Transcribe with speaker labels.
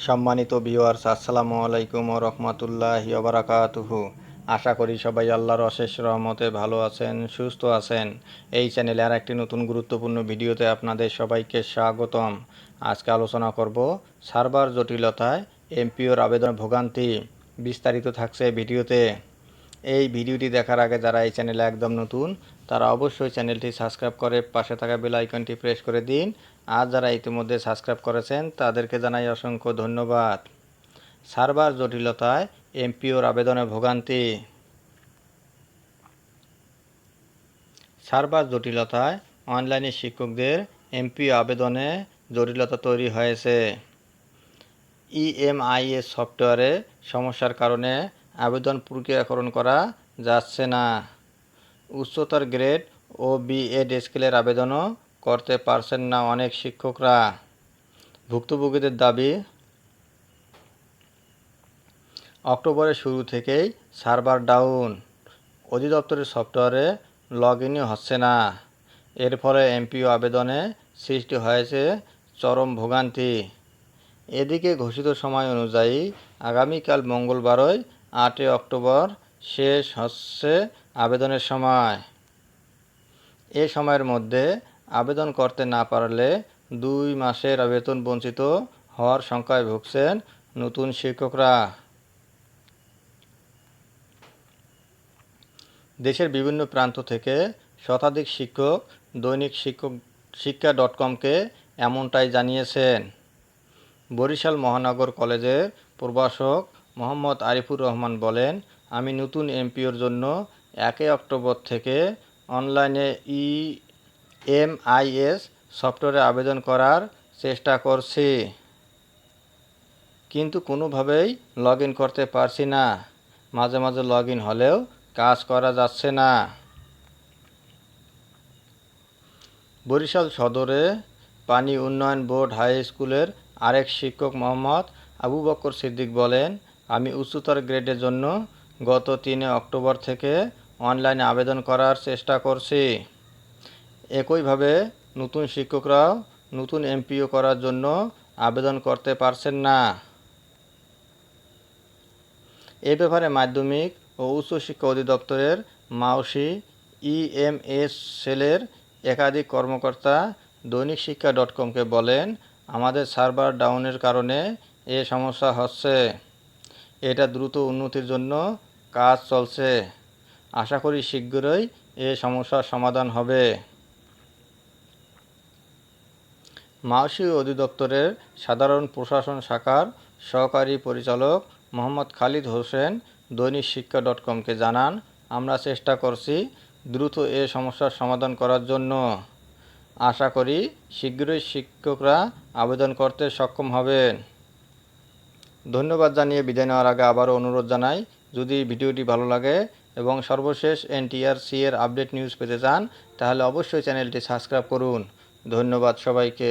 Speaker 1: সম্মানিত ভিউয়ার্স, আসসালামু আলাইকুম ওয়া রাহমাতুল্লাহি ওয়া বারাকাতুহু। আশা করি সবাই আল্লাহর অশেষ রহমতে ভালো আছেন, সুস্থ আছেন। এই চ্যানেলে আর একটি নতুন গুরুত্বপূর্ণ ভিডিওতে আপনাদের সবাইকে স্বাগতম। আজকে আলোচনা করব সার্ভার জটিলতায় এমপিওর আবেদন ভোগান্তি। বিস্তারিত থাকছে ভিডিওতে। এই ভিডিওটি দেখার আগে যারা এই চ্যানেলে একদম নতুন তারা অবশ্যই চ্যানেলটি সাবস্ক্রাইব করে পাশে থাকা বেল আইকনটি প্রেস করে দিন। আর যারা ইতিমধ্যে সাবস্ক্রাইব করেছেন তাদেরকে জানাই অসংখ্য ধন্যবাদ। সার্ভার জটিলতায় এমপিওর আবেদনে ভোগান্তি। সার্ভার জটিলতায় অনলাইনে শিক্ষকদের এমপিও আবেদনে জটিলতা তৈরি হয়েছে। ইএমআইএস সফটওয়্যারে সমস্যার কারণে আবেদন প্রক্রিয়াকরণ করা যাচ্ছে না। উচ্চতর গ্রেড ও বিএড স্কেলের আবেদনও করতে পারছেন না অনেক শিক্ষকরা। ভুক্তভোগীদের দাবি, অক্টোবরের শুরু থেকেই সার্ভার ডাউন, অধিদপ্তরের সফটওয়্যারে লগ ইনই হচ্ছে না। এর ফলে এমপিও আবেদনে সৃষ্টি হয়েছে চরম ভোগান্তি। এদিকে ঘোষিত সময় অনুযায়ী আগামীকাল মঙ্গলবারই 8 অক্টোবর শেষ হচ্ছে আবেদনের সময়। এ সময়ের মধ্যে আবেদন করতে না পারলে 2 মাসের বেতন বঞ্চিত হওয়ার শঙ্কায় ভুগছেন নতুন শিক্ষকরা। দেশের বিভিন্ন প্রান্ত থেকে শতাধিক শিক্ষক দৈনিক শিক্ষা.কমকে এমনটাই জানিয়েছেন। বরিশাল মহানগর কলেজের প্রভাষক মোহাম্মদ আরিফুর রহমান বলেন, আমি নতুন এমপিওর জন্য 1 অক্টোবর থেকে অনলাইনে ইএমআইএস সফটওয়্যারে আবেদন করার চেষ্টা করছি, কিন্তু কোনোভাবেই লগ ইন করতে পারছি না। মাঝে মাঝে লগ ইন হলেও কাজ করা যাচ্ছে না। বরিশাল সদরে পানি উন্নয়ন বোর্ড হাই স্কুলের আরেক শিক্ষক মোহাম্মদ আবু বকর সিদ্দিক বলেন, আমি উচ্চতর গ্রেডের জন্য গত 3 অক্টোবর থেকে অনলাইনে আবেদন করার চেষ্টা করছি। একইভাবে নতুন শিক্ষকরাও নতুন এমপিও করার জন্য আবেদন করতে পারছেন না। এ ব্যাপারে মাধ্যমিক ও উচ্চশিক্ষা অধিদপ্তরের মাওসি ইএমএস সেলের একাধিক কর্মকর্তা দৈনিক শিক্ষা.কমকে বলেন, আমাদের সার্ভার ডাউনের কারণে এ সমস্যা হচ্ছে। এটা দ্রুত উন্নতির জন্য কাজ চলছে। আশা করি শীঘ্রই এ সমস্যার সমাধান হবে। মাওসি অধিদপ্তরের সাধারণ প্রশাসন শাখার সহকারী পরিচালক মোহাম্মদ খালিদ হোসেন দৈনিক শিক্ষা.কমকে জানান, আমরা চেষ্টা করছি দ্রুত এ সমস্যার সমাধান করার জন্য। আশা করি শীঘ্রই শিক্ষকরা আবেদন করতে সক্ষম হবেন। ধন্যবাদ জানিয়ে বিদায় নেওয়ার আগে আবারও অনুরোধ জানাই, যদি ভিডিওটি ভালো লাগে এবং সর্বশেষ এনটিআরসি এর আপডেট নিউজ পেতে চান তাহলে অবশ্যই চ্যানেলটি সাবস্ক্রাইব করুন। ধন্যবাদ সবাইকে।